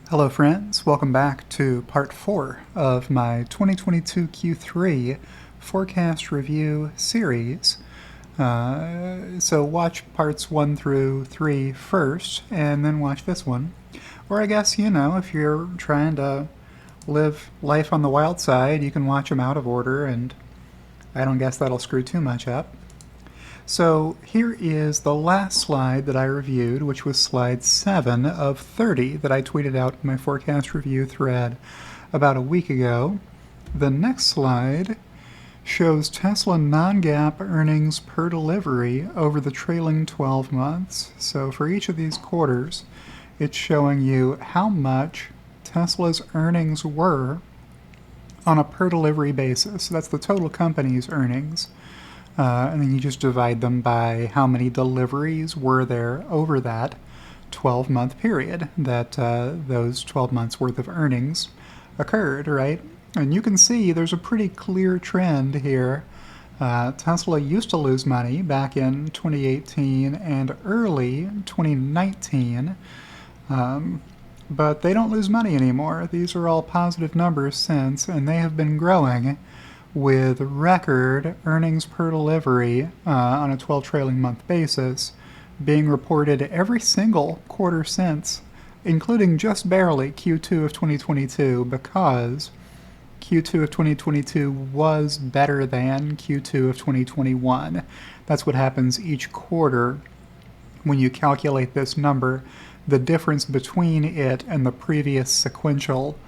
Hello friends, welcome back to part 4 of my 2022 Q3 forecast review series. So watch parts 1 through 3 first, and then watch this one. Or I guess, if you're trying to live life on the wild side, you can watch them out of order, and I don't guess that'll screw too much up. So here is the last slide that I reviewed, which was slide 7 of 30 that I tweeted out in my forecast review thread about a week ago. The next slide shows Tesla non-GAAP earnings per delivery over the trailing 12 months. So for each of these quarters, it's showing you how much Tesla's earnings were on a per delivery basis. That's the total company's earnings. And then you just divide them by how many deliveries were there over that 12-month period that those 12 months worth of earnings occurred, right? And you can see there's a pretty clear trend here. Tesla used to lose money back in 2018 and early 2019, but they don't lose money anymore. These are all positive numbers since, and they have been growing with record earnings per delivery on a 12 trailing month basis being reported every single quarter since, including just barely Q2 of 2022, because Q2 of 2022 was better than Q2 of 2021. That's what happens each quarter when you calculate this number. The difference between it and the previous sequential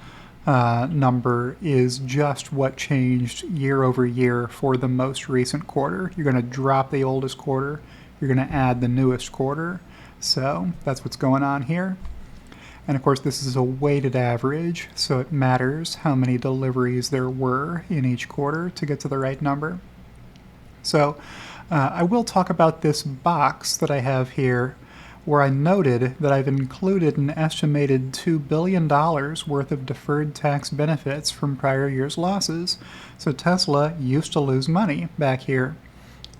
number is just what changed year over year for the most recent quarter. You're going to drop the oldest quarter, you're going to add the newest quarter. So that's what's going on here. And of course, this is a weighted average, so it matters how many deliveries there were in each quarter to get to the right number. So I will talk about this box that I have here, where I noted that I've included an estimated $2 billion worth of deferred tax benefits from prior year's losses. So Tesla used to lose money back here.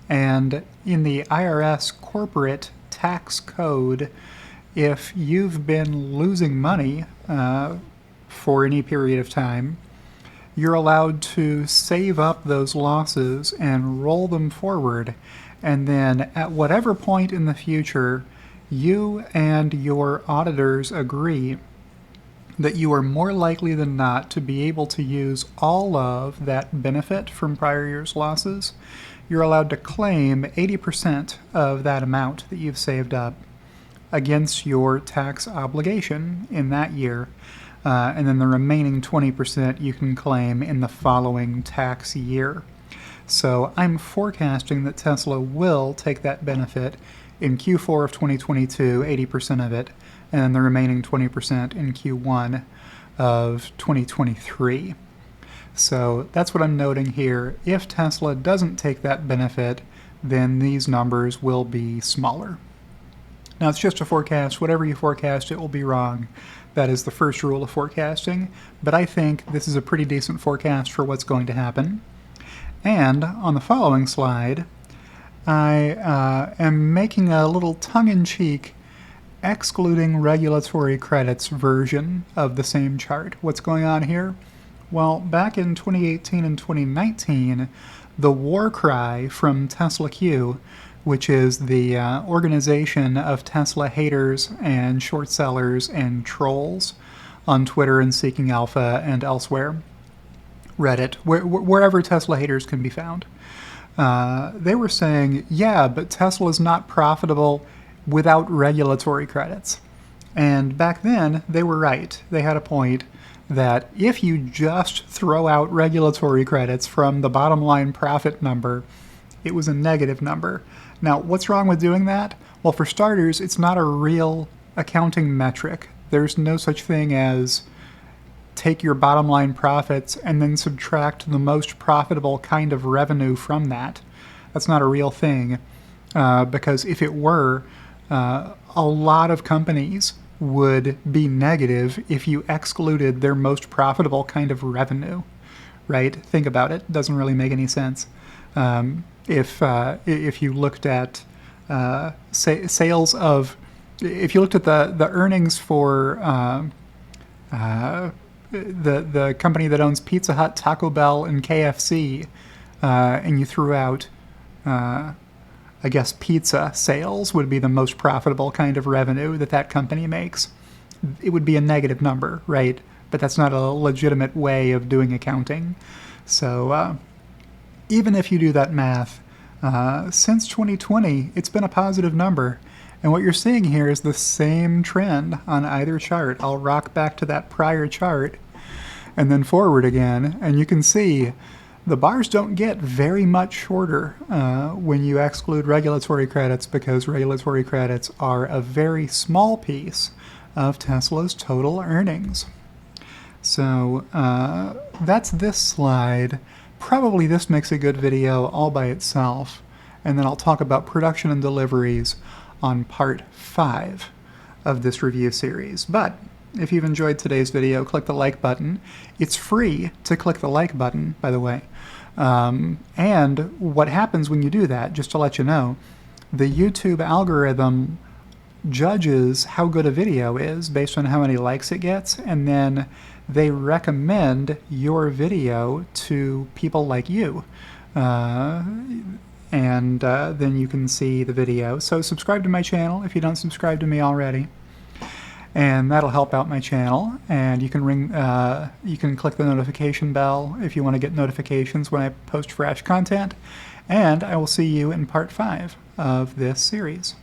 And in the IRS corporate tax code, if you've been losing money for any period of time, you're allowed to save up those losses and roll them forward. And then at whatever point in the future, you and your auditors agree that you are more likely than not to be able to use all of that benefit from prior year's losses, you're allowed to claim 80% of that amount that you've saved up against your tax obligation in that year. And then the remaining 20% you can claim in the following tax year. So I'm forecasting that Tesla will take that benefit in Q4 of 2022, 80% of it, and the remaining 20% in Q1 of 2023. So that's what I'm noting here. If Tesla doesn't take that benefit, then these numbers will be smaller. Now, it's just a forecast. Whatever you forecast, it will be wrong. That is the first rule of forecasting, but I think this is a pretty decent forecast for what's going to happen. And on the following slide, I am making a little tongue-in-cheek excluding regulatory credits version of the same chart. What's going on here? Well, back in 2018 and 2019, the war cry from Tesla Q, which is the organization of Tesla haters and short sellers and trolls on Twitter and Seeking Alpha and elsewhere, Reddit, wherever Tesla haters can be found. They were saying, yeah, but Tesla's not profitable without regulatory credits. And back then, they were right. They had a point that if you just throw out regulatory credits from the bottom line profit number, it was a negative number. Now, what's wrong with doing that? Well, for starters, it's not a real accounting metric. There's no such thing as take your bottom line profits and then subtract the most profitable kind of revenue from that. That's not a real thing, because if it were, a lot of companies would be negative if you excluded their most profitable kind of revenue, right? Think about it. It doesn't really make any sense. If you looked at sales of, if you looked at the earnings for the company that owns Pizza Hut, Taco Bell, and KFC, and you threw out, I guess, pizza sales would be the most profitable kind of revenue that company makes. It would be a negative number, right? But that's not a legitimate way of doing accounting. So even if you do that math, since 2020, it's been a positive number. And what you're seeing here is the same trend on either chart. I'll rock back to that prior chart and then forward again, and you can see the bars don't get very much shorter when you exclude regulatory credits, because regulatory credits are a very small piece of Tesla's total earnings. So that's this slide. Probably this makes a good video all by itself, and then I'll talk about production and deliveries on part 5 of this review series. But if you've enjoyed today's video, click the like button. It's free to click the like button, by the way. And what happens when you do that, just to let you know, the YouTube algorithm judges how good a video is based on how many likes it gets, and then they recommend your video to people like you. And then you can see the video. So subscribe to my channel if you don't subscribe to me already, and that'll help out my channel. And you can click the notification bell if you want to get notifications when I post fresh content. And I will see you in part 5 of this series.